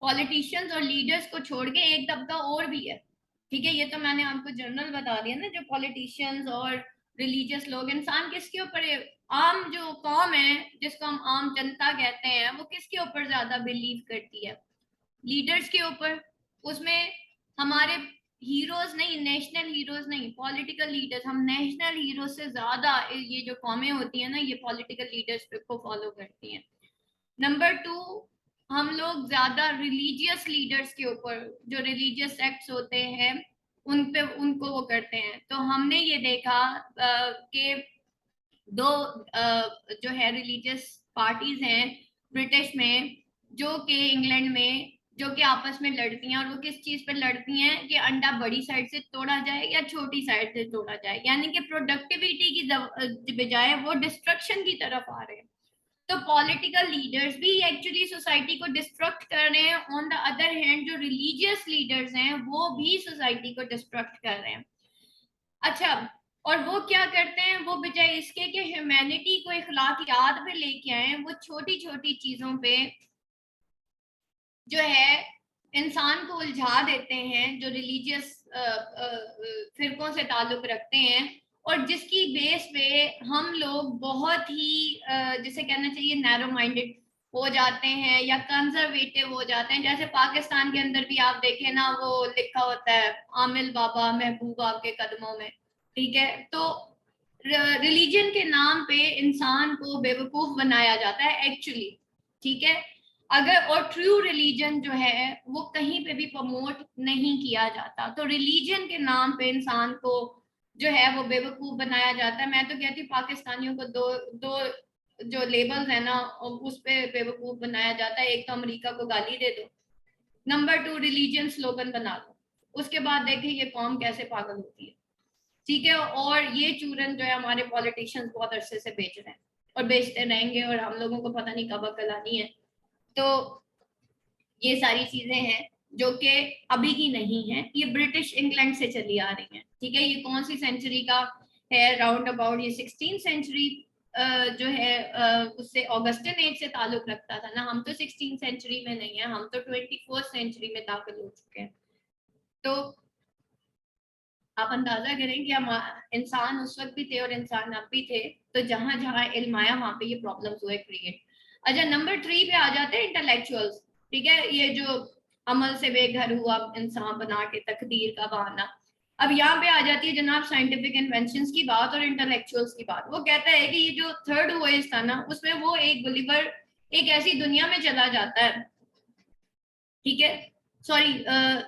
Politicians और leaders को छोड़ के एक तबका और भी है, ठीक है। ये तो मैंने आपको जनरल बता दिया ना, जो पॉलिटिशियंस और रिलीजियस लोग, इंसान किसके ऊपर आम जो कौम है जिसको हम आम जनता कहते हैं, वो किसके ऊपर ज्यादा बिलीव करती है? लीडर्स के ऊपर। उसमें हमारे हीरोज नहीं, नेशनल हीरोज नहीं, पॉलिटिकल लीडर्स। हम नेशनल हीरोज से ज्यादा ये जो कौमें होती है ना, ये पॉलिटिकल लीडर्स को फॉलो करती हैं। नंबर टू, हम लोग ज्यादा रिलीजियस लीडर्स के ऊपर, जो रिलीजियस सेक्ट्स होते हैं उन पे, उनको वो करते हैं। तो हमने ये देखा कि दो जो है रिलीजियस पार्टीज हैं ब्रिटिश में, जो कि इंग्लैंड में, जो कि आपस में लड़ती हैं। और वो किस चीज पे लड़ती हैं कि अंडा बड़ी साइड से तोड़ा जाए या छोटी साइड से तोड़ा जाए, यानी कि प्रोडक्टिविटी की बजाय वो डिस्ट्रक्शन की तरफ आ रहे हैं। तो पॉलिटिकल लीडर्स भी एक्चुअली सोसाइटी को डिस्ट्रक्ट कर रहे हैं। ऑन द अदर हैंड जो रिलीजियस लीडर्स हैं वो भी सोसाइटी को डिस्ट्रक्ट कर रहे हैं। अच्छा, और वो क्या करते हैं? वो बजाय इसके कि ह्यूमैनिटी को इखलाकियात पे लेके आए, वो छोटी छोटी चीजों पे जो है इंसान को उलझा देते हैं, जो रिलीजियस फिरकों से ताल्लुक रखते हैं, और जिसकी बेस पे हम लोग बहुत ही जिसे कहना चाहिए नैरो माइंडेड हो जाते हैं या कंजर्वेटिव हो जाते हैं। जैसे पाकिस्तान के अंदर भी आप देखें ना, वो लिखा होता है आमिल बाबा महबूब आपके कदमों में, ठीक है। तो रिलीजन के नाम पे इंसान को बेवकूफ बनाया जाता है एक्चुअली, ठीक है। अगर और ट्रू रिलीजन जो है वो कहीं पे भी प्रमोट नहीं किया जाता। तो रिलीजन के नाम पे इंसान को जो है वो बेवकूफ बनाया जाता है। मैं तो कहती हूँ पाकिस्तानियों को दो दो जो लेबल्स है ना उस पे बेवकूफ बनाया जाता है। एक तो अमेरिका को गाली दे दो, नंबर टू रिलीजन स्लोगन बना दो, उसके बाद देखें ये कौम कैसे पागल होती है, ठीक है। और ये चूरन जो है हमारे पॉलिटिशियंस बहुत अरसे से बेच रहे हैं और बेचते रहेंगे, और हम लोगों को पता नहीं कब अकल आनी है। तो ये सारी चीजें हैं जो कि अभी की नहीं है, ये ब्रिटिश इंग्लैंड से चली आ रही हैं, ठीक है। ये कौन सी सेंचुरी का है? राउंड अबाउट ये 16th सेंचुरी जो है उससे ऑगस्टिन एज से ताल्लुक रखता था ना। हम तो 16th सेंचुरी में नहीं है, हम तो 21st सेंचुरी में दाखिल हो चुके हैं। तो आप अंदाजा करें कि हम इंसान उस वक्त भी थे और इंसान अब भी थे, तो जहां जहां इल्म आया वहां पे ये प्रॉब्लम्स हुए क्रिएट। अच्छा, नंबर 3 पे आ जाते हैं इंटेलेक्चुअल्स, ठीक है। ये जो अमल से बेघर हुआ इंसान बना के तकदीर का बहाना। अब यहाँ पे आ जाती है जनाब साइंटिफिक इन्वेंशन की बात और इंटेलेक्चुअल्स की बात। वो कहता है कि ये जो थर्ड वॉयज था ना, उसमें वो एक गुलिवर एक ऐसी दुनिया में चला जाता है, ठीक है। सॉरी,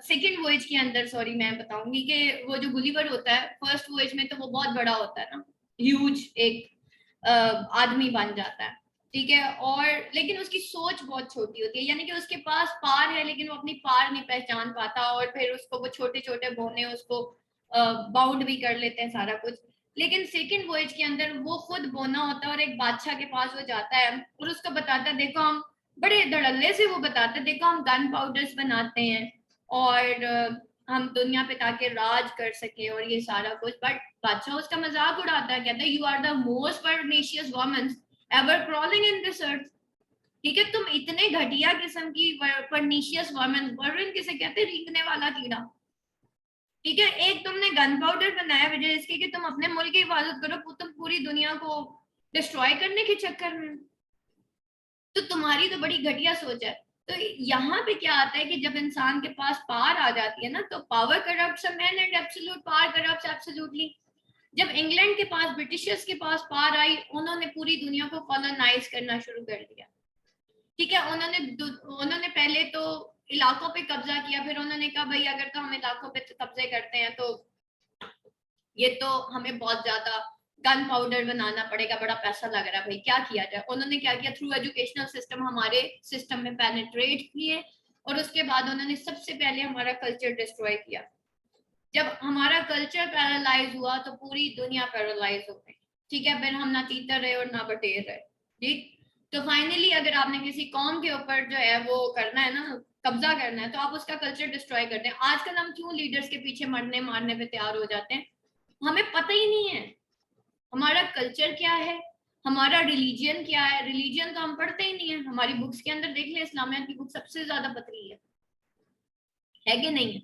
सेकेंड वॉयज के अंदर, सॉरी मैं बताऊंगी कि वो जो गुलिवर होता है फर्स्ट वॉयज में तो वो बहुत बड़ा होता है ना, ह्यूज एक आदमी बन जाता है, ठीक है। और लेकिन उसकी सोच बहुत छोटी होती है, यानी कि उसके पास पार है लेकिन वो अपनी पार नहीं पहचान पाता, और फिर उसको वो छोटे छोटे बोने उसको बाउंड भी कर लेते हैं सारा कुछ। लेकिन सेकंड वॉयज के अंदर वो खुद बोना होता है और एक बादशाह के पास वो जाता है और उसको बताता है, देखो हम बड़े धड़ल्ले से वो बताते हैं, देखो हम गन पाउडर्स बनाते हैं और हम दुनिया पे ताकि राज कर सके और ये सारा कुछ। बट बादशाह उसका मजाक उड़ाता है, कहता है you are the most pernicious woman ever crawling in this earth, ठीक है। तुम इतने घटिया किस्म की परनिशियस वुमन, वर्न किसे कहते हैं? रेंगने वाला कीड़ा, ठीक है। एक तुमने गन पाउडर बनाया वजह इसकी कि तुम अपने मुल्क की हिफाजत करो, तुम पूरी दुनिया को डिस्ट्रॉय करने के चक्कर में। तो तुम्हारी तो बड़ी घटिया सोच है। तो यहाँ पे क्या आता है कि जब इंसान के पास पावर आ जाती है ना, तो power corrupts a man and absolute power corrupts absolutely. जब इंग्लैंड के पास ब्रिटिशर्स के पास पावर आई, उन्होंने पूरी दुनिया को कॉलोनाइज करना शुरू कर दिया, ठीक है। उन्होंने पहले तो इलाकों पे कब्जा किया, फिर उन्होंने कहा भाई अगर तो हम इलाकों पे कब्जे करते हैं तो ये तो हमें बहुत ज्यादा गन पाउडर बनाना पड़ेगा, बड़ा पैसा लग रहा है भाई, क्या किया जाए। उन्होंने क्या किया, थ्रू एजुकेशनल सिस्टम हमारे सिस्टम में पेनिट्रेट किए, और उसके बाद उन्होंने सबसे पहले हमारा कल्चर डिस्ट्रॉय किया। जब हमारा कल्चर पैरालाइज हुआ तो पूरी दुनिया पैरालाइज हो गई, ठीक है। फिर हम ना तीतर रहे और ना बटेर रहे, ठीक। तो फाइनली अगर आपने किसी कौम के ऊपर जो है वो करना है ना, कब्जा करना है, तो आप उसका कल्चर डिस्ट्रॉय करते हैं। आजकल हम क्यों लीडर्स के पीछे मरने मारने पे तैयार हो जाते हैं? हमें पता ही नहीं है हमारा कल्चर क्या है, हमारा रिलीजन क्या है, रिलीजन तो हम पढ़ते ही नहीं है, हमारी बुक्स के अंदर देख ले, इस्लामियत की बुक सबसे ज्यादा पतली है कि नहीं है?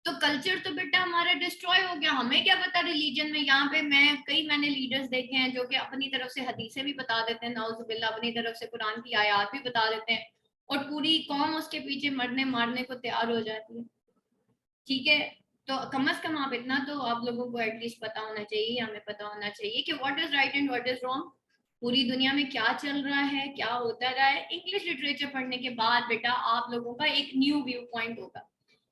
तो कल्चर तो बेटा हमारा डिस्ट्रॉय हो गया, हमें क्या पता रिलीजन में। यहाँ पे मैंने लीडर्स देखे हैं जो कि अपनी तरफ से हदीसें भी बता देते हैं, नाउजुबिल्लाह, अपनी तरफ से कुरान की आयत भी बता देते हैं, और पूरी कौम उसके पीछे मरने मारने को तैयार हो जाती है। ठीक है, तो कम से कम आप इतना तो आप लोगों को एटलीस्ट पता होना चाहिए, हमें पता होना चाहिए कि what is right and what is wrong, पूरी दुनिया में क्या चल रहा है, क्या होता रहा है। इंग्लिश लिटरेचर पढ़ने के बाद बेटा आप लोगों का एक न्यू व्यू पॉइंट होगा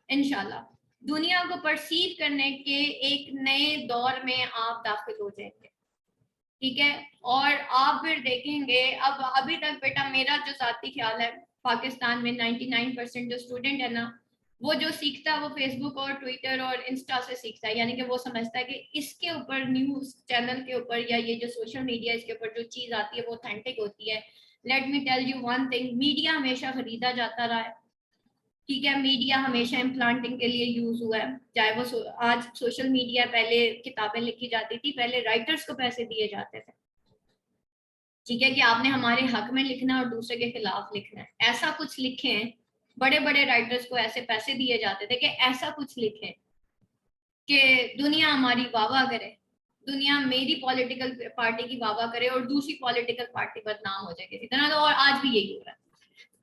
इंशाल्लाह, दुनिया को परसीव करने के एक नए दौर में आप दाखिल हो जाएंगे। ठीक है, और आप फिर देखेंगे, अब अभी तक बेटा मेरा जो जाती ख्याल है, पाकिस्तान में 99% जो स्टूडेंट है ना, वो जो सीखता है वो फेसबुक और ट्विटर और इंस्टा से सीखता है, यानी कि वो समझता है कि इसके ऊपर न्यूज चैनल के ऊपर या ये जो सोशल मीडिया इसके ऊपर जो चीज आती है वो ऑथेंटिक होती है। Let me tell you one thing, media हमेशा खरीदा जाता रहा है। ठीक है, मीडिया हमेशा इम्प्लांटिंग के लिए यूज हुआ है, चाहे वो आज सोशल मीडिया, पहले किताबें लिखी जाती थी, पहले राइटर्स को पैसे दिए जाते थे। ठीक है, कि आपने हमारे हक में लिखना है और दूसरे के खिलाफ लिखना है, ऐसा कुछ लिखें। बड़े बड़े राइटर्स को ऐसे पैसे दिए जाते थे कि ऐसा कुछ लिखें कि दुनिया हमारी वाह करे, दुनिया मेरी पॉलिटिकल पार्टी की वाह करे और दूसरी पॉलिटिकल पार्टी बदनाम हो जाए किसी तरह। तो और आज भी यही हो रहा है।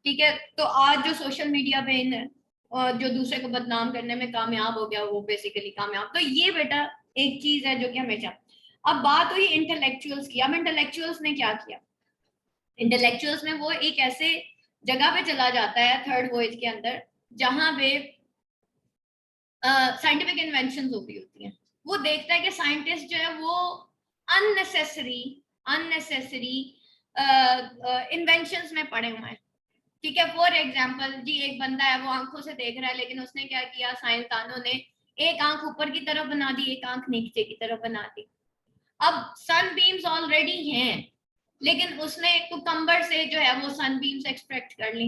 ठीक है, तो आज जो सोशल मीडिया पे इन और जो दूसरे को बदनाम करने में कामयाब हो गया वो बेसिकली कामयाब। तो ये बेटा एक चीज है जो कि हमेशा। अब बात हुई इंटेलेक्चुअल्स की, अब इंटेलेक्चुअल्स ने क्या किया, इंटेलेक्चुअल्स में वो एक ऐसे जगह पे चला जाता है थर्ड वॉइज के अंदर जहां पे साइंटिफिक इन्वेंशन हो रही होती हैं। वो देखता है कि साइंटिस्ट जो है वो अननेसेसरी अननेसेसरी इन्वेंशंस में पड़े हुए हैं। ठीक है, फॉर एग्जाम्पल जी, एक बंदा है वो आंखों से देख रहा है, लेकिन उसने क्या किया, साइंसदानों ने एक आंख ऊपर की तरफ बना दी, एक आंख नीचे की तरफ बना दी। अब सन बीम्स ऑलरेडी हैं, लेकिन उसने कुकम्बर से जो है वो सन बीम्स एक्सट्रैक्ट कर ली।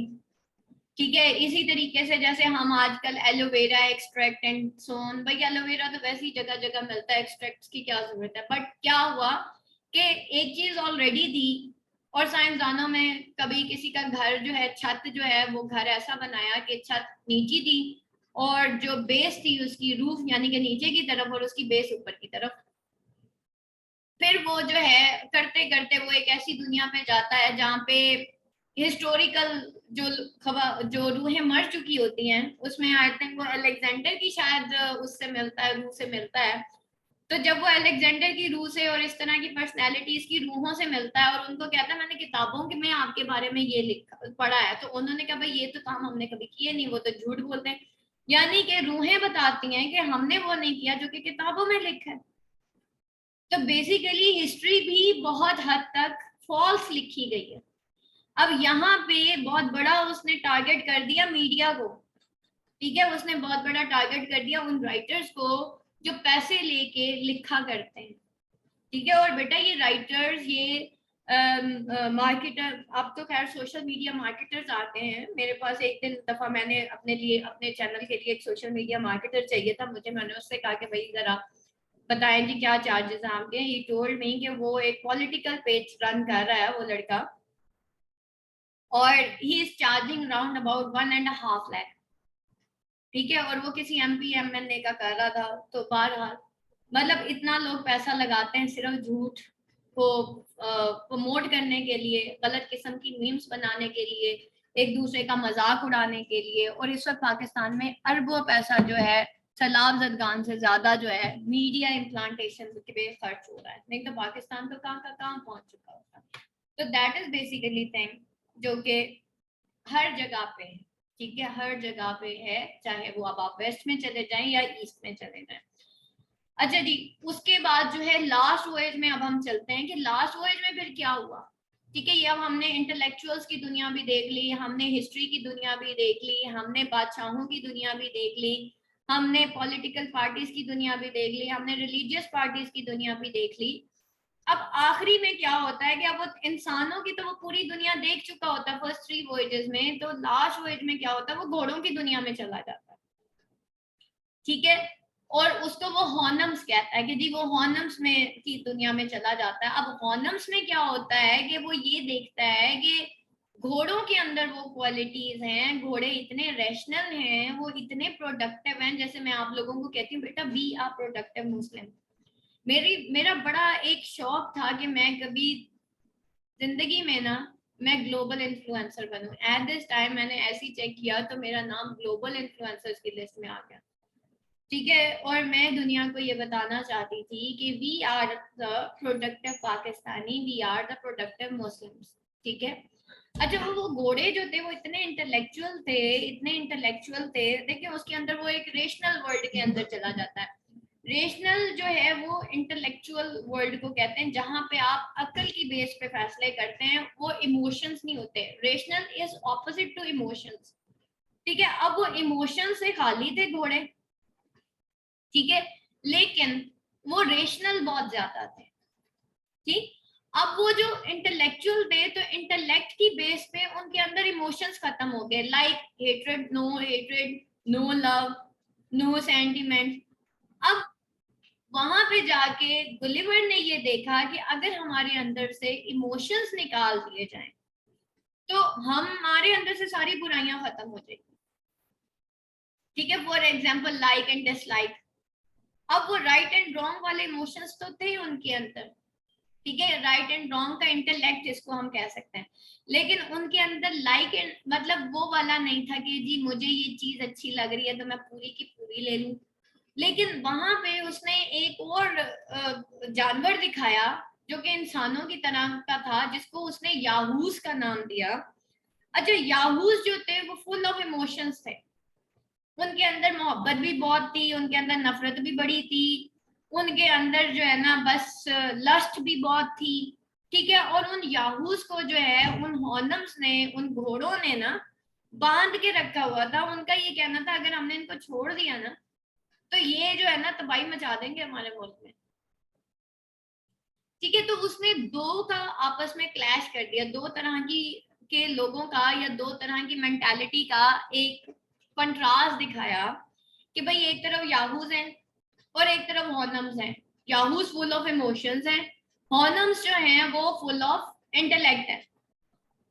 ठीक है, इसी तरीके से जैसे हम आजकल एलोवेरा एक्सट्रैक्ट एंड सोन, भाई एलोवेरा तो वैसे ही जगह जगह मिलता है, एक्सट्रैक्ट की क्या जरूरत है। बट क्या हुआ कि एक चीज ऑलरेडी थी, और साइंसदानों में कभी किसी का घर जो है, छत जो है, वो घर ऐसा बनाया कि छत नीची थी और जो बेस थी उसकी, रूफ यानी कि नीचे की तरफ और उसकी बेस ऊपर की तरफ। फिर वो जो है करते करते वो एक ऐसी दुनिया में जाता है जहाँ पे हिस्टोरिकल जो जो रूहें मर चुकी होती हैं, उसमें आई थिंक वो अलेक्जेंडर की शायद उससे मिलता है, रूह से मिलता है। तो जब वो अलेक्जेंडर की रूह से और इस तरह की पर्सनैलिटीज की रूहों से मिलता है और उनको कहता है मैंने किताबों के में आपके बारे में ये लिखा पढ़ा है, तो उन्होंने कहा भाई ये तो काम हमने कभी किए नहीं, वो तो झूठ बोलते हैं। यानी कि रूहें बताती हैं कि हमने वो नहीं किया जो कि किताबों में लिखा है। तो बेसिकली हिस्ट्री भी बहुत हद तक फॉल्स लिखी गई है। अब यहाँ पे बहुत बड़ा उसने टारगेट कर दिया मीडिया को। ठीक है, उसने बहुत बड़ा टारगेट कर दिया उन राइटर्स को जो पैसे लेके लिखा करते हैं। ठीक है, और बेटा ये राइटर्स, ये मार्केटर, अब तो खैर सोशल मीडिया मार्केटर्स आते हैं मेरे पास। एक दिन दफा मैंने अपने लिए, अपने चैनल के लिए एक सोशल मीडिया मार्केटर चाहिए था मुझे, मैंने उससे कहा कि भाई जरा बताएं जी क्या चार्जेस हैं आपके। ही टोल्ड मी कि वो एक पॉलिटिकल पेज रन कर रहा है वो लड़का, और he is charging round about 1.5 lakh. ठीक है, और वो किसी एमपी एमएलए का कर रहा था। तो बहरहाल मतलब इतना लोग पैसा लगाते हैं सिर्फ झूठ को प्रमोट करने के लिए, गलत किस्म की मीम्स बनाने के लिए, एक दूसरे का मजाक उड़ाने के लिए। और इस वक्त पाकिस्तान में अरबों पैसा जो है सैलाब जदगान से ज्यादा जो है मीडिया इम्प्लांटेशन पे खर्च हो रहा है, नहीं तो पाकिस्तान तो कहाँ का कहाँ पहुंच चुका होता। तो दैट इज बेसिकली थिंग जो कि हर जगह पे है। ठीक है, हर जगह पे है, चाहे वो अब आप वेस्ट में चले जाएं या ईस्ट में चले जाएं। अच्छा जी, उसके बाद जो है लास्ट वॉयज में अब हम चलते हैं कि लास्ट वॉयज में फिर क्या हुआ। ठीक है, ये अब हमने इंटेलेक्चुअल्स की दुनिया भी देख ली, हमने हिस्ट्री की दुनिया भी देख ली, हमने बादशाहों की दुनिया भी देख ली, हमने पॉलिटिकल पार्टीज की दुनिया भी देख ली, हमने रिलीजियस पार्टीज की दुनिया भी देख ली। अब आखिरी में क्या होता है कि अब वो इंसानों की तो वो पूरी दुनिया देख चुका होता है फर्स्ट 3 वॉयजेस में, तो लास्ट वॉयज में क्या होता है, वो घोड़ों की दुनिया में चला जाता है। ठीक है, और उसको वो हॉर्नम्स कहता है कि जी वो हॉर्नम्स में की दुनिया में चला जाता है। अब हॉर्नम्स में क्या होता है कि वो ये देखता है कि घोड़ों के अंदर वो क्वालिटीज हैं, घोड़े इतने रैशनल हैं, वो इतने प्रोडक्टिव हैं। जैसे मैं आप लोगों को कहती हूँ बेटा बी आर प्रोडक्टिव मुस्लिम। मेरा बड़ा एक शौक था कि मैं कभी जिंदगी में ना मैं ग्लोबल इन्फ्लुएंसर बनूं। एट दिस टाइम मैंने ऐसे ही चेक किया तो मेरा नाम ग्लोबल इन्फ्लुएंसर्स की लिस्ट में आ गया, ठीक है। और मैं दुनिया को ये बताना चाहती थी कि we are the productive Pakistani, we are the productive Muslims, ठीक है। अच्छा वो घोड़े जो थे वो इतने इंटेलेक्चुअल थे, इतने इंटेलेक्चुअल थे। देखिए उसके अंदर वो एक रेशनल वर्ल्ड के अंदर चला जाता है। रेशनल जो है वो इंटेलेक्चुअल वर्ल्ड को कहते हैं, जहां पे आप अकल की बेस पे फैसले करते हैं, वो इमोशंस नहीं होते। Rational is opposite to emotions, ठीक है। अब वो इमोशन से खाली थे घोड़े, ठीक है, लेकिन वो रेशनल बहुत ज्यादा थे, ठीक। अब वो जो इंटेलेक्चुअल थे तो इंटेलेक्ट की बेस पे उनके अंदर इमोशंस खत्म हो गए, like hatred, no love, no sentiment. अब वहां पे जाके गुलिवर ने ये देखा कि अगर हमारे अंदर से इमोशंस निकाल दिए जाएं तो हमारे अंदर से सारी बुराइयां खत्म हो जाएगी, ठीक है। For example like and dislike. अब वो राइट एंड रॉन्ग वाले इमोशंस तो थे उनके अंदर, ठीक है, राइट एंड रॉन्ग का इंटेलेक्ट इसको हम कह सकते हैं, लेकिन उनके अंदर लाइक एंड मतलब वो वाला नहीं था कि जी मुझे ये चीज अच्छी लग रही है तो मैं पूरी की पूरी ले लूं। लेकिन वहां पे उसने एक और जानवर दिखाया जो कि इंसानों की तरह का था, जिसको उसने याहूस का नाम दिया। अच्छा याहूस जो थे वो फुल ऑफ इमोशंस थे, उनके अंदर मोहब्बत भी बहुत थी, उनके अंदर नफरत भी बड़ी थी, उनके अंदर जो है ना बस लस्ट भी बहुत थी, ठीक है। और उन याहूस को जो है उन हॉर्नम्स ने, उन घोड़ों ने ना बांध के रखा हुआ था। उनका ये कहना था अगर हमने इनको छोड़ दिया ना तो ये जो है ना तबाही मचा देंगे हमारे मुल्क में, ठीक है। तो उसने दो का आपस में क्लैश कर दिया, दो तरह की के लोगों का या दो तरह की मेंटालिटी का एक कंट्रास्ट दिखाया कि भाई एक तरफ याहूज हैं और एक तरफ हॉर्नम्स हैं। याहूज फुल ऑफ इमोशंस हैं, हॉर्नम्स जो हैं वो फुल ऑफ इंटेलेक्ट है,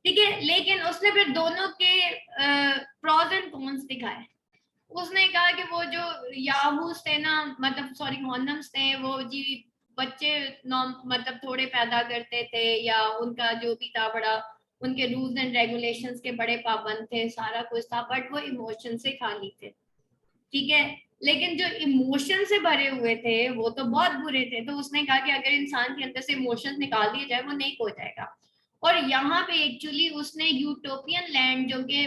ठीक है। लेकिन उसने फिर दोनों के प्रोज एंड कॉन्स दिखाए। उसने कहा कि वो जो याहूस थे ना, मतलब सॉरी हॉर्नम्स थे, वो जी बच्चे मतलब थोड़े पैदा करते थे या उनका जो भी था बड़ा, उनके रूल्स एंड रेगुलेशंस के बड़े पाबंद थे, सारा कुछ था, बट वो इमोशन से खाली थे, ठीक है। लेकिन जो इमोशन से भरे हुए थे वो तो बहुत बुरे थे। तो उसने कहा कि अगर इंसान के अंदर से इमोशंस निकाल दिए जाए वो नेक हो जाएगा। और यहाँ पे एक्चुअली उसने यूटोपियन लैंड जो कि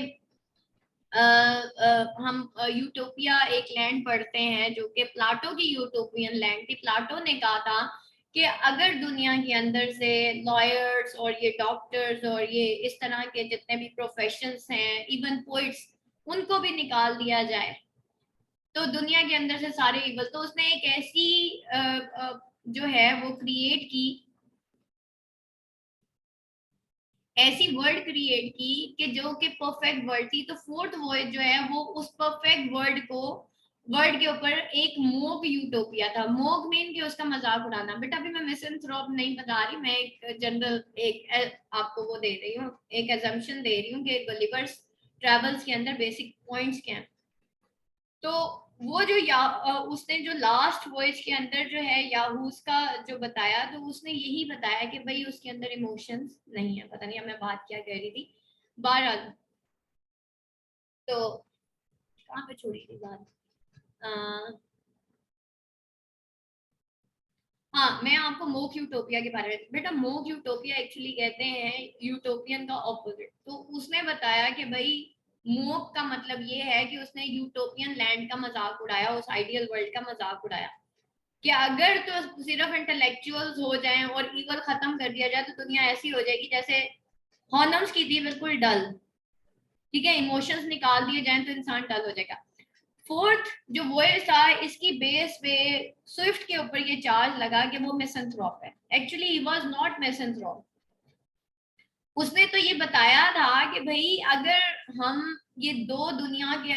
हम यूटोपिया एक लैंड पढ़ते हैं जो कि प्लाटो की यूटोपियन लैंड थी। प्लाटो ने कहा था कि अगर दुनिया के अंदर से लॉयर्स और ये डॉक्टर्स और ये इस तरह के जितने भी प्रोफेशंस हैं, इवन पोइट्स, उनको भी निकाल दिया जाए तो दुनिया के अंदर से सारे इवल। तो उसने एक ऐसी जो है वो क्रिएट की, ऐसी वर्ड क्रिएट की कि जो कि परफेक्ट वर्ड थी। तो फोर्थ वॉयज जो है वो उस परफेक्ट वर्ड के ऊपर एक मोग यूटोपिया था। मोग मीन कि उसका मजाक उड़ाना। बेटा अभी मैं मिसएंथ्रोप नहीं बता रही, मैं एक जनरल एक आपको वो दे रही हूँ, एक एजम्पशन दे रही हूँ कि गलिवर्स ट्रेवल्स के अंदर बेसिक पॉइंट्स क्या हैं। तो वो जो उसने जो लास्ट वॉइस के अंदर जो है याहूस का जो बताया, तो उसने यही बताया कि भाई उसके अंदर इमोशंस नहीं है। पता नहीं अब मैं बात क्या कह रही थी, बहरहाल। तो कहाँ पे छोड़ी थी बात? अ, हाँ मैं आपको मोक यूटोपिया के बारे में, बेटा मोक यूटोपिया एक्चुअली कहते हैं यूटोपियन का ऑपोजिट। तो उसने बताया कि भाई मोक का मतलब ये है कि उसने यूटोपियन लैंड का मजाक उड़ाया, उस आइडियल वर्ल्ड का मजाक उड़ाया कि अगर तो सिर्फ इंटेलेक्चुअल्स हो जाएं और ईगल खत्म कर दिया जाए तो दुनिया ऐसी हो जाएगी जैसे हॉर्नम्स की थी, बिल्कुल डल, ठीक है। इमोशंस निकाल दिए जाएं तो इंसान डल हो जाएगा। फोर्थ जो वॉइस था इसकी बेस पे स्विफ्ट के ऊपर ये चार्ज लगा कि वो मिसएंथ्रोप है। Actually he was not misanthrope. उसने तो ये बताया था कि भाई अगर हम ये दो दुनिया के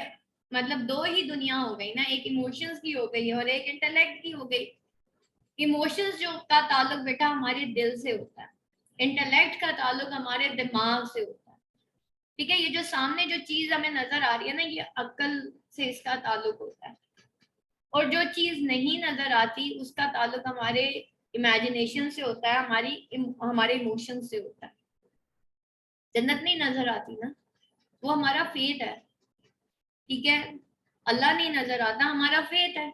मतलब दो ही दुनिया हो गई ना, एक इमोशंस की हो गई और एक इंटेलेक्ट की हो गई। इमोशंस जो का ताल्लुक बेटा हमारे दिल से होता है, इंटेलेक्ट का ताल्लुक हमारे दिमाग से होता है। ठीक है, ये जो सामने जो चीज हमें नजर आ रही है ना, ये अक्ल से इसका ताल्लुक होता है, और जो चीज नहीं नजर आती उसका ताल्लुक हमारे इमेजिनेशन से होता है, हमारे इमोशन से होता है। जन्नत नहीं नजर आती ना, वो हमारा फेथ है। ठीक है, अल्लाह नहीं नजर आता, हमारा फेथ है,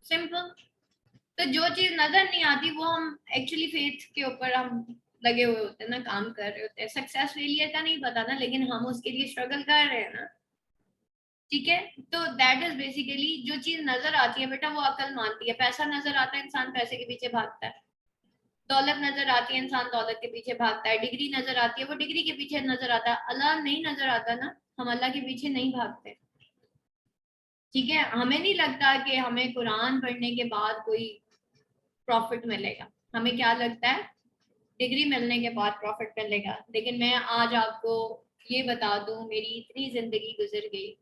सिंपल। तो जो चीज नजर नहीं आती वो हम एक्चुअली फेथ के ऊपर हम लगे हुए होते हैं ना, काम कर रहे होते हैं। सक्सेस फेलियर का नहीं पता ना, लेकिन हम उसके लिए स्ट्रगल कर रहे हैं ना। ठीक है, तो दैट इज बेसिकली जो चीज नजर आती है बेटा वो अकल मानती है। पैसा नजर आता है, इंसान पैसे के पीछे भागता है। दौलत नजर आती है, इंसान दौलत के पीछे भागता है। डिग्री नजर आती है, वो डिग्री के पीछे नजर आता है। अल्लाह नहीं नजर आता ना, हम अल्लाह के पीछे नहीं भागते। ठीक है, हमें नहीं लगता कि हमें कुरान पढ़ने के बाद कोई प्रॉफिट मिलेगा। हमें क्या लगता है, डिग्री मिलने के बाद प्रॉफिट मिलेगा। लेकिन मैं आज आपको ये बता दूं, मेरी इतनी जिंदगी गुजर गई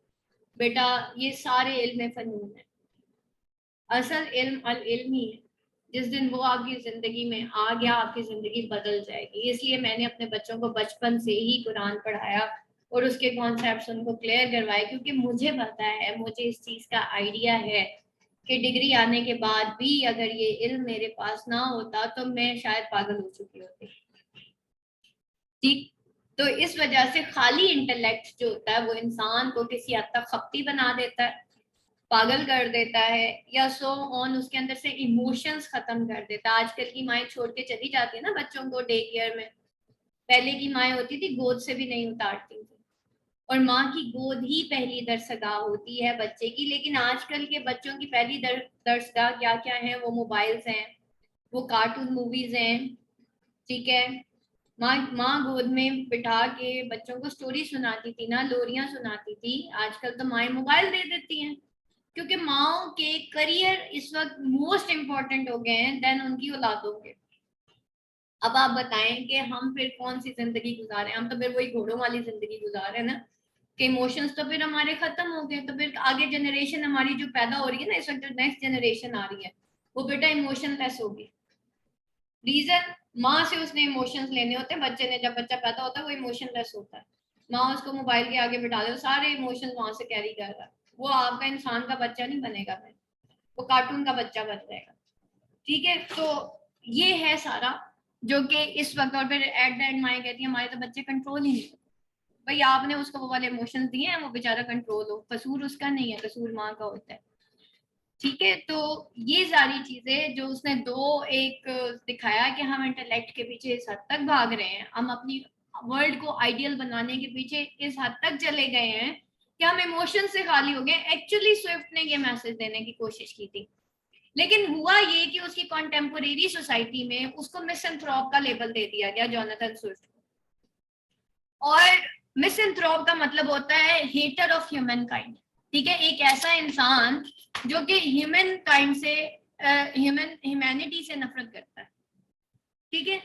बेटा, ये सारे इल्म फनून है। असल इल्म अल इल्म ही है। जिस दिन वो आपकी जिंदगी में आ गया, आपकी जिंदगी बदल जाएगी। इसलिए मैंने अपने बच्चों को बचपन से ही कुरान पढ़ाया और उसके कॉन्सेप्ट्स उनको क्लियर करवाए, क्योंकि मुझे पता है, मुझे इस चीज का आइडिया है कि डिग्री आने के बाद भी अगर ये इल्म मेरे पास ना होता तो मैं शायद पागल हो चुकी होती। ठीक, तो इस वजह से खाली इंटेलेक्ट जो होता है वो इंसान को किसी हद तक खपती बना देता है, पागल कर देता है, या सो ऑन, उसके अंदर से इमोशंस खत्म कर देता है। आजकल की माएँ छोड़ के चली जाती है ना बच्चों को डे केयर में। पहले की माएँ होती थी गोद से भी नहीं उतारती थी, और माँ की गोद ही पहली दरसगाह होती है बच्चे की। लेकिन आजकल के बच्चों की पहली दरसगाह क्या क्या है, वो मोबाइल्स हैं, वो कार्टून मूवीज हैं। ठीक है, माँ माँ गोद में बिठा के बच्चों को स्टोरी सुनाती थी ना, लोरियां सुनाती थी। आजकल तो माएँ मोबाइल दे देती हैं, क्योंकि माओ के करियर इस वक्त मोस्ट इम्पोर्टेंट हो गए हैं देन उनकी औलादों के। अब आप बताएं कि हम फिर कौन सी जिंदगी गुजारे, हम तो फिर वही घोड़ों वाली जिंदगी गुजार रहे हैं ना, कि इमोशंस तो फिर हमारे खत्म हो गए। तो फिर आगे जनरेशन हमारी जो पैदा हो रही है ना, इस वक्त जो नेक्स्ट जनरेशन आ रही है, वो बेटा इमोशनलेस होगी। रीजन, माँ से उसने इमोशंस लेने होते हैं। बच्चे ने, जब बच्चा पैदा होता है वो इमोशनलेस होता है, माँ उसको मोबाइल के आगे बिठा दे, सारे इमोशंस वहां से कैरी कर रहा है। वो आपका इंसान का बच्चा नहीं बनेगा, वो कार्टून का बच्चा बन जाएगा। ठीक है, तो ये है सारा जो कि इस वक्त। और फिर एट द एंड माए कहती है हमारे तो बच्चे कंट्रोल ही नहीं होते। भाई आपने उसको वो वाले इमोशंस दिए हैं, वो बेचारा कंट्रोल हो, कसूर उसका नहीं है, कसूर माँ का होता है। ठीक है, तो ये सारी चीजें जो उसने दो एक दिखाया कि हम इंटेलेक्ट के पीछे इस हद तक भाग रहे हैं, हम अपनी वर्ल्ड को आइडियल बनाने के पीछे इस हद तक चले गए हैं कि हम इमोशन से खाली हो गए। एक्चुअली स्विफ्ट ने ये मैसेज देने की कोशिश की थी, लेकिन हुआ ये कि उसकी कॉन्टेम्पोरेरी सोसाइटी में उसको मिसएंथ्रोप का लेबल दे दिया गया, जोनाथन स्विफ्ट। और मिसएंथ्रोप का मतलब होता है हेटर ऑफ ह्यूमन काइंड। ठीक है, एक ऐसा इंसान जो कि ह्यूमन काइंड से, ह्यूमैनिटी से नफरत करता है। ठीक है,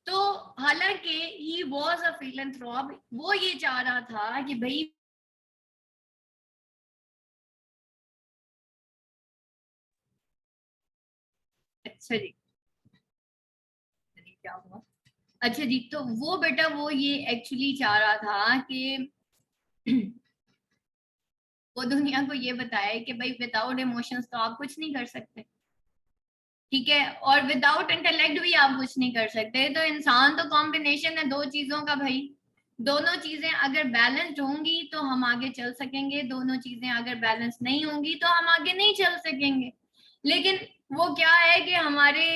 तो हालांकि ही वॉज अ फिलैंथ्रोप, वो ये चाह रहा था कि भाई, अच्छा जी, क्या हुआ, अच्छा जी, तो वो बेटा वो ये एक्चुअली चाह रहा था कि वो दुनिया को ये बताए कि भाई विदाउट इमोशंस तो आप कुछ नहीं कर सकते। ठीक है, और विदाउट इंटेलेक्ट भी आप कुछ नहीं कर सकते। तो इंसान तो कॉम्बिनेशन है दो चीजों का भाई। दोनों चीजें अगर बैलेंस्ड होंगी तो हम आगे चल सकेंगे, दोनों चीजें अगर बैलेंस नहीं होंगी तो हम आगे नहीं चल सकेंगे। लेकिन वो क्या है कि हमारे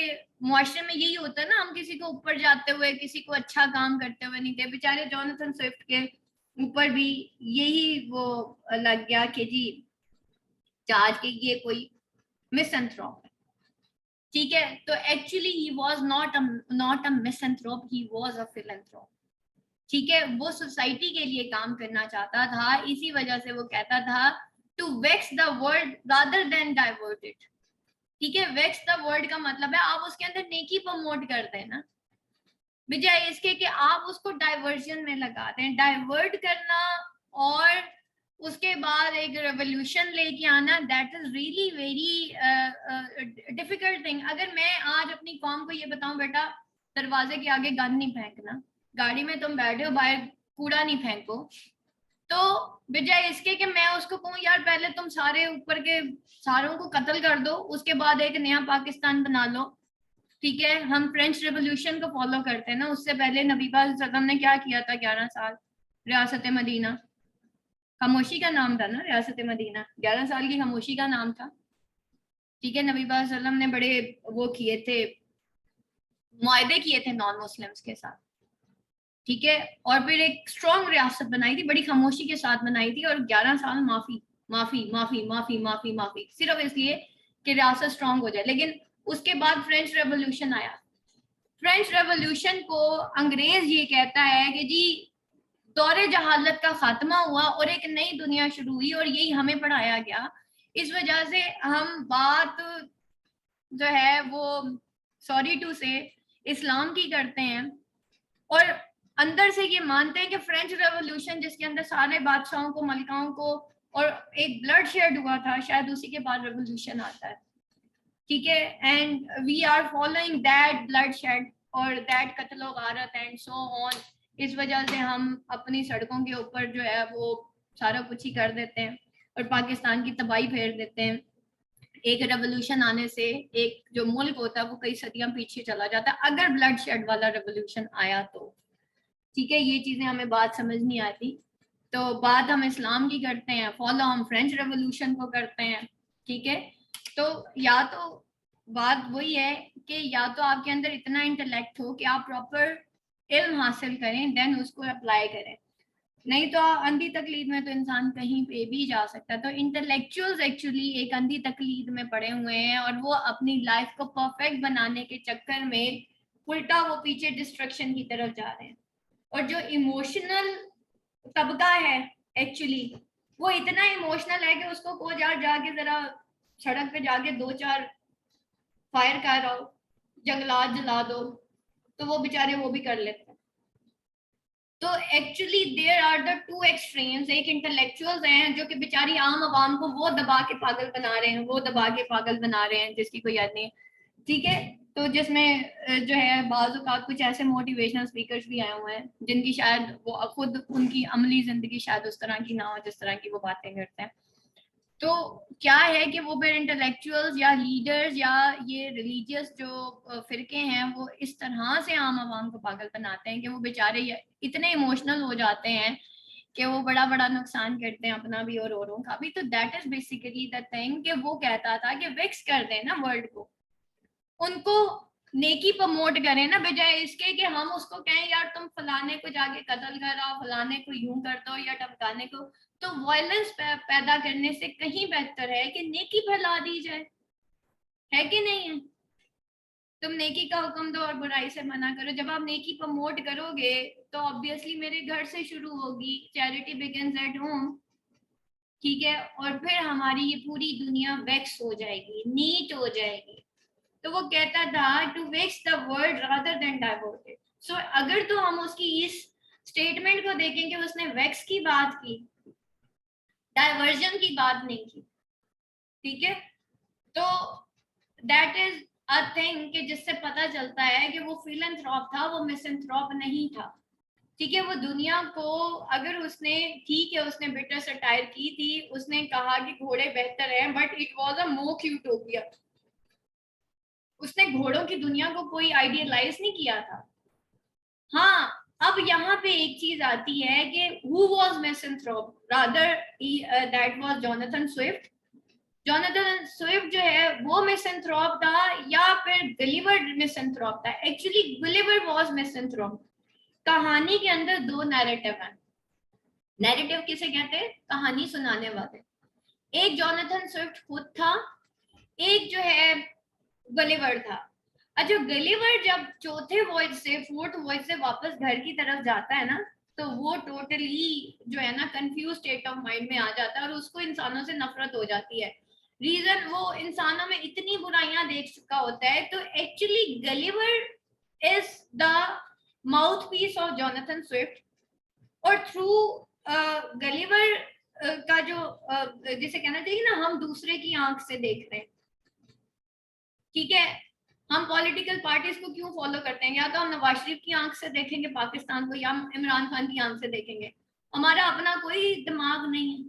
मुआशरे में यही होता है ना, हम किसी को ऊपर जाते हुए, किसी को अच्छा काम करते हुए नहीं थे। बेचारे जॉनथन स्विफ्ट के ऊपर भी यही वो लग गया कि जी, चार्ज के ये कोई मिसएंथ्रोप है। ठीक है, तो actually he was not a misanthrope, he was a philanthrope. ठीक है, वो सोसाइटी के लिए काम करना चाहता था, इसी वजह से वो कहता था to vex the world rather than divert it. ठीक है, वेक्स द वर्ल्ड का मतलब है आप उसके अंदर नेकी प्रमोट करते हैं ना, बजाय इसके कि आप उसको डाइवर्जन में लगा दें। डाइवर्ट करना और उसके बाद एक रेवोल्यूशन लेके आना, that is really very difficult thing. अगर मैं आज अपनी कौम को ये बताऊं बेटा दरवाजे के आगे गन नहीं फेंकना, गाड़ी में तुम बैठे हो बाहर कूड़ा नहीं फेंको, तो बजाय इसके कि मैं उसको कहूँ यार पहले तुम सारे ऊपर के सारों को कत्ल कर दो, उसके बाद एक नया पाकिस्तान बना लो, ठीक है। हम फ्रेंच रेवोल्यूशन को फॉलो करते हैं ना, उससे पहले नबी पाक सल्लल्लाहु अलैहि वसल्लम ने क्या किया था 11 साल, रियासत मदीना, खामोशी का नाम था ना रियासत मदीना, 11 साल की खामोशी का नाम था, ठीक है। नबी पाक सल्लल्लाहु अलैहि वसल्लम ने बड़े वो किए थे, मुआहदे किए थे नॉन मुस्लिम्स के साथ, ठीक है। और फिर एक स्ट्रॉन्ग रियासत बनाई थी, बड़ी खामोशी के साथ बनाई थी, और 11 साल माफी माफी माफी माफी माफी माफी, सिर्फ इसलिए कि रियासत स्ट्रॉन्ग हो जाए। लेकिन उसके बाद फ्रेंच रेवोल्यूशन आया। फ्रेंच रेवोल्यूशन को अंग्रेज ये कहता है कि जी दौरे जहालत का खात्मा हुआ और एक नई दुनिया शुरू हुई, और यही हमें पढ़ाया गया। इस वजह से हम बात जो है वो सॉरी टू से इस्लाम की करते हैं, और अंदर से ये मानते हैं कि फ्रेंच रेवोल्यूशन जिसके अंदर सारे बादशाहों को मलिकाओं को और एक ब्लड शेड हुआ था, शायद उसी के बाद रेवोल्यूशन आता है, ठीक है। And we are following that blood shed और दैट कत्ल गारत एंड सो ऑन। इस वजह से हम अपनी सड़कों के ऊपर जो है वो सारा कुछ ही कर देते हैं और पाकिस्तान की तबाही फेर देते हैं। एक रेवोल्यूशन आने से एक जो मुल्क होता है वो कई सदियां पीछे चला जाता है, अगर ब्लड शेड वाला रेवोल्यूशन आया तो, ठीक है। ये चीजें हमें बात समझ नहीं आती। तो बात हम इस्लाम की करते हैं, फॉलो हम फ्रेंच रेवोल्यूशन को करते हैं, ठीक है। तो या तो बात वही है कि या तो आपके अंदर इतना इंटेलेक्ट हो कि आप प्रॉपर इल्म हासिल करें देन उसको अप्लाई करें, नहीं तो अंधी तकलीद में तो इंसान कहीं पे भी जा सकता है। तो इंटेलेक्चुअल्स एक्चुअली एक अंधी तकलीद में पड़े हुए हैं और वो अपनी लाइफ को परफेक्ट बनाने के चक्कर में उल्टा वो पीछे डिस्ट्रक्शन की तरफ जा रहे हैं। और जो इमोशनल तबका है एक्चुअली वो इतना इमोशनल है कि उसको को जाके जरा सड़क पे जाके 2-4 फायर कर आओ, जंगलात जला दो, तो वो बेचारे वो भी कर लेते हैं। तो actually there are the two extremes. एक इंटेलेक्चुअल्स हैं जो कि बेचारी आम आवाम को वो दबा के पागल बना रहे हैं, वो दबा के पागल बना रहे हैं जिसकी कोई याद नहीं, ठीक है। तो जिसमें जो है बाज़ औक़ात कुछ ऐसे मोटिवेशनल स्पीकर्स भी आए हुए हैं जिनकी शायद वो खुद उनकी अमली जिंदगी शायद उस तरह की ना हो जिस तरह की वो बातें करते हैं। तो क्या है कि वो फिर इंटेलेक्चुअल्स या लीडर्स या ये रिलीजियस जो फिरके हैं वो इस तरह से आम आवाम को पागल बनाते हैं कि वो बेचारे इतने इमोशनल हो जाते हैं कि वो बड़ा बड़ा नुकसान करते हैं अपना भी और औरों का भी। तो that is basically the thing कि वो कहता था कि विक्स कर दें ना वर्ल्ड को, उनको नेकी प्रमोट करें ना, बजाय इसके कि हम उसको कहें यार तुम फलाने को जाके कत्ल कराओ, फलाने को यूं कर दो या टपकाने को। तो वायलेंस पैदा करने से कहीं बेहतर है कि नेकी फैला दी जाए, है कि नहीं है। तुम नेकी का हुक्म दो और बुराई से मना करो। जब आप नेकी प्रमोट करोगे तो ऑब्वियसली मेरे घर से शुरू होगी, चैरिटी बिगिंस एट होम, ठीक है। और फिर हमारी ये पूरी दुनिया वैक्स हो जाएगी, नीट हो जाएगी। तो वो कहता था to vex the world rather than divert it. So अगर तो हम उसकी इस स्टेटमेंट को देखें कि उसने वैक्स की बात की, डाइवर्जन की बात नहीं की, ठीक है। तो दैट इज अ थिंग कि जिससे पता चलता है कि वो फिलैंथ्रोप था, वो मिसैंथ्रोप नहीं था, ठीक है। वो दुनिया को अगर उसने, ठीक है, उसने बिटर सटायर की थी, उसने कहा कि घोड़े बेहतर हैं, but it was a mock utopia. उसने घोड़ों की दुनिया को कोई आइडियलाइज नहीं किया था। हाँ, अब यहाँ पे एक चीज आती है कि who was misanthrope, rather that was Jonathan Swift। Jonathan Swift जो है वो मिसैंथ्रोप था या फिर गलिवर मिसैंथ्रोप था। Actually Gulliver was misanthrope. कहानी के अंदर दो नैरेटिव हैं। नैरेटिव किसे कहते हैं? कहानी सुनाने वाले। एक जोनाथन स्विफ्ट खुद था, एक जो है गलिवर था। अच्छा, गलिवर जब चौथे वॉयज से, फोर्थ वॉयज से वापस घर की तरफ जाता है ना, तो वो टोटली जो है ना कंफ्यूज स्टेट ऑफ माइंड में आ जाता है और उसको इंसानों से नफरत हो जाती है। रीजन, वो इंसानों में इतनी बुराइयां देख चुका होता है। तो actually Gulliver is the mouth piece of Jonathan Swift, और थ्रू गलिवर का जो जिसे कहना चाहिए ना, हम दूसरे की आंख से देख रहे हैं। ठीक है, हम पॉलिटिकल पार्टीज को क्यों फॉलो करते हैं? या तो हम नवाज शरीफ की आंख से देखेंगे पाकिस्तान को, या हम इमरान खान की आंख से देखेंगे। हमारा अपना कोई दिमाग नहीं है।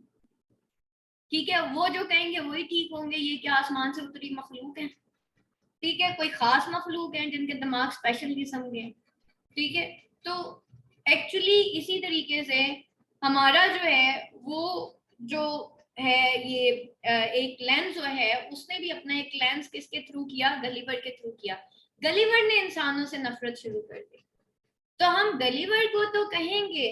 ठीक है, वो जो कहेंगे वही ठीक होंगे। ये क्या आसमान से उतरी मखलूक है? ठीक है, कोई खास मखलूक है जिनके दिमाग स्पेशल किस्म के हैं। ठीक है, तो एक्चुअली इसी तरीके से हमारा जो है वो जो है ये एक लेंस जो है, उसने भी अपना एक लेंस किसके थ्रू किया? गलीवर के थ्रू किया। गलीवर ने इंसानों से नफरत शुरू कर दी। तो हम गलीवर को तो कहेंगे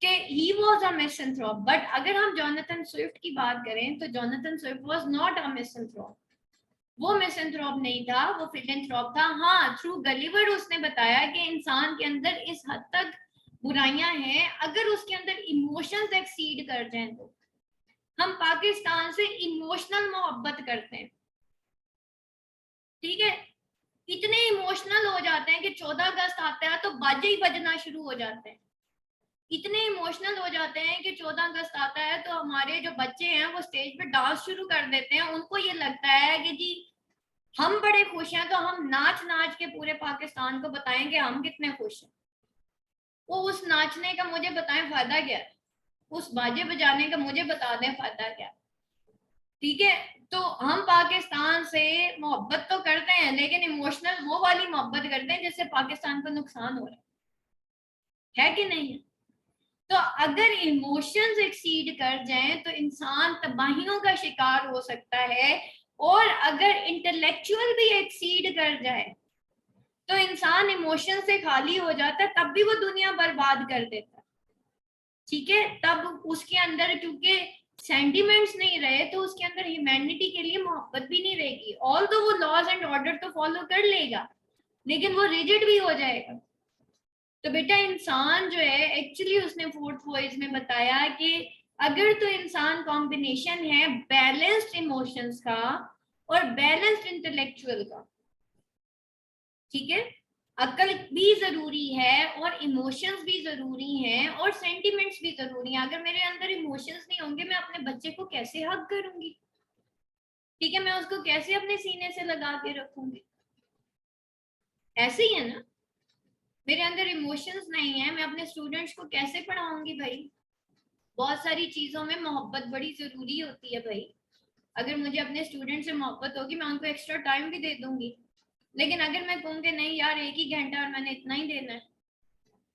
कि he was a misanthrope, but अगर हम जोनाथन स्विफ्ट की बात करें तो Jonathan Swift was not a misanthrope. वो मिसएंथ्रोप नहीं था, वो फिलैंथ्रोप था। हाँ, थ्रू गलीवर उसने बताया कि इंसान के अंदर इस हद तक बुराइयां हैं, अगर उसके अंदर इमोशंस एक्सीड कर जाएं तो। हम पाकिस्तान से इमोशनल मोहब्बत करते हैं। ठीक है, इतने इमोशनल हो जाते हैं कि 14 अगस्त आता है तो बाजे ही बजना शुरू हो जाते हैं। इतने इमोशनल हो जाते हैं कि 14 अगस्त आता है तो हमारे जो बच्चे हैं वो स्टेज पे डांस शुरू कर देते हैं। उनको ये लगता है कि जी हम बड़े खुश हैं, तो हम नाच नाच के पूरे पाकिस्तान को बताएंगे हम कितने खुश हैं। वो उस नाचने का मुझे बताएं फायदा क्या है? उस बाजे बजाने का मुझे बता दें फायदा क्या है? ठीक है, तो हम पाकिस्तान से मोहब्बत तो करते हैं, लेकिन इमोशनल वो वाली मोहब्बत करते हैं जिससे पाकिस्तान को नुकसान हो रहा है कि नहीं? तो अगर इमोशंस एक्सीड कर जाएं तो इंसान तबाहियों का शिकार हो सकता है। और अगर इंटेलेक्चुअल भी एक्सीड कर जाए तो इंसान इमोशन से खाली हो जाता है, तब भी वो दुनिया बर्बाद कर देता है। ठीक है, तब उसके अंदर क्योंकि सेंटिमेंट्स नहीं रहे तो उसके अंदर ह्यूमैनिटी के लिए मोहब्बत भी नहीं रहेगी। ऑल तो वो लॉज एंड ऑर्डर तो फॉलो कर लेगा, लेकिन वो रिजिड भी हो जाएगा। तो बेटा इंसान जो है, एक्चुअली उसने फोर्थ वॉइस में बताया कि अगर तो इंसान कॉम्बिनेशन है बैलेंस्ड इमोशंस का और बैलेंस्ड इंटेलेक्चुअल का। ठीक है, अकल भी जरूरी है और इमोशंस भी जरूरी हैं और सेंटिमेंट्स भी जरूरी हैं। अगर मेरे अंदर इमोशंस नहीं होंगे, मैं अपने बच्चे को कैसे हग करूंगी? ठीक है, मैं उसको कैसे अपने सीने से लगा के रखूंगी? ऐसे ही है ना, मेरे अंदर इमोशंस नहीं है, मैं अपने स्टूडेंट्स को कैसे पढ़ाऊंगी भाई? बहुत सारी चीजों में मोहब्बत बड़ी जरूरी होती है भाई। अगर मुझे अपने स्टूडेंट से मोहब्बत होगी, मैं उनको एक्स्ट्रा टाइम भी दे दूंगी। लेकिन अगर मैं कहूँ कि नहीं यार, एक ही घंटा और मैंने इतना ही देना है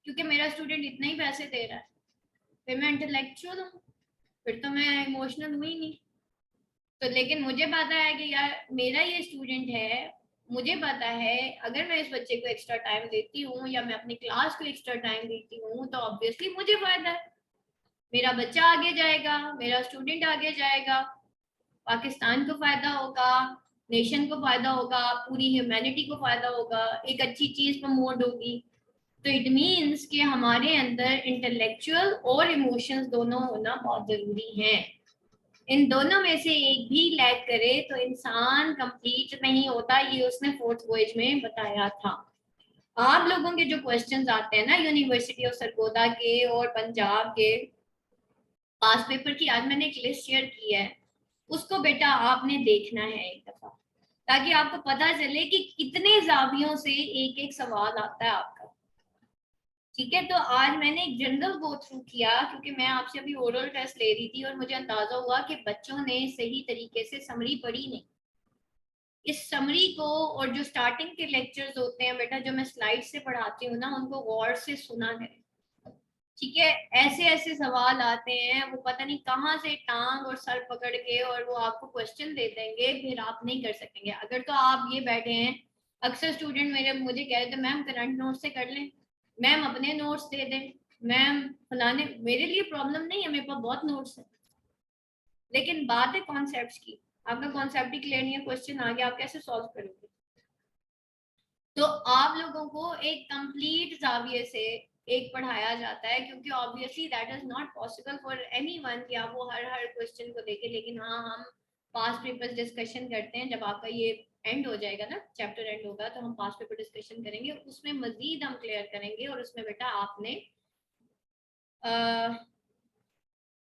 क्योंकि मेरा स्टूडेंट इतना ही पैसे दे रहा है, फिर मैं इंटेलेक्चुअल हूँ? फिर तो मैं इमोशनल हुई नहीं। तो लेकिन मुझे पता है कि यार मेरा ये स्टूडेंट है, मुझे पता है अगर मैं इस बच्चे को एक्स्ट्रा टाइम देती हूँ या मैं अपनी क्लास को एक्स्ट्रा टाइम देती हूँ तो ऑब्वियसली मुझे फायदा है। मेरा बच्चा आगे जाएगा, मेरा स्टूडेंट आगे जाएगा, पाकिस्तान को फायदा होगा, नेशन को फायदा होगा, पूरी ह्यूमैनिटी को फायदा होगा, एक अच्छी चीज प्रमोट होगी। तो इट मीन्स कि हमारे अंदर इंटेलेक्चुअल और इमोशंस दोनों होना बहुत जरूरी है। इन दोनों में से एक भी लैक करे तो इंसान कंप्लीट नहीं होता। ये उसने फोर्थ वॉइस में बताया था। आप लोगों के जो क्वेश्चंस आते हैं ना यूनिवर्सिटी ऑफ सरगोदा के और पंजाब के पास पेपर की, आज मैंने एक लिस्ट शेयर की है, उसको बेटा आपने देखना है एक दफा, ताकि आपको पता चले कि कितने जावियों से एक एक सवाल आता है आपका। ठीक है, तो आज मैंने एक जनरल गो थ्रू किया क्योंकि मैं आपसे अभी ओरल टेस्ट ले रही थी और मुझे अंदाजा हुआ कि बच्चों ने सही तरीके से समरी पढ़ी नहीं। इस समरी को और जो स्टार्टिंग के लेक्चर्स होते हैं बेटा, जो मैं स्लाइड से पढ़ाती हूँ ना, उनको गौर से सुना करें। ठीक है, ऐसे ऐसे सवाल आते हैं, वो पता नहीं कहाँ से टांग और सर पकड़ के और वो आपको क्वेश्चन दे देंगे, फिर आप नहीं कर सकेंगे। अगर तो आप ये बैठे हैं, अक्सर स्टूडेंट मेरे मुझे कह रहे थे मैम करंट नोट से कर लें, मैम अपने नोट्स दे दें, मैम फलाने। मेरे लिए प्रॉब्लम नहीं है, मेरे पास बहुत नोट्स है, लेकिन बात है कॉन्सेप्ट्स की। आपका कॉन्सेप्ट ही क्लियर नहीं है, क्वेश्चन आ गया, आप कैसे सॉल्व करोगे? तो आप लोगों को एक कंप्लीट जाविये से एक पढ़ाया जाता है, क्योंकि obviously that is not possible for anyone कि आप वो हर हर क्वेश्चन को देखें। लेकिन हाँ, हम पास्ट पेपर्स डिस्कशन करते हैं, जब आपका ये एंड हो जाएगा ना, चैप्टर एंड होगा, तो हम पास्ट पेपर डिस्कशन करेंगे, उसमें मजीद हम क्लियर करेंगे। और उसमें बेटा आपने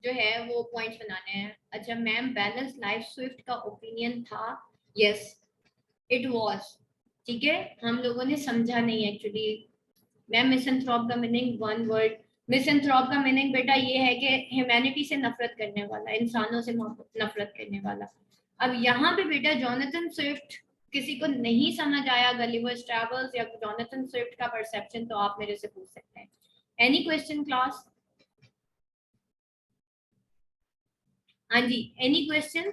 जो है वो पॉइंट्स बनाने हैं। अच्छा मैम, बैलेंस लाइफ स्विफ्ट का ओपिनियन था, यस इट वाज, ठीक है, हम लोगों ने समझा नहीं एक्चुअली। मैम मिसएंथ्रोप का मीनिंग वन वर्ड, मिसएंथ्रोप का मीनिंग बेटा ये है कि ह्यूमैनिटी से नफरत करने वाला, इंसानों से नफरत करने वाला। अब यहाँ पे बेटा जॉनथन स्विफ्ट किसी को नहीं समझ आया गलिवर्स ट्रैवल्स या जॉनथन स्विफ्ट का परसेप्शन, तो आप मेरे से पूछ सकते हैं। Any question class? हाँ जी, एनी क्वेश्चन?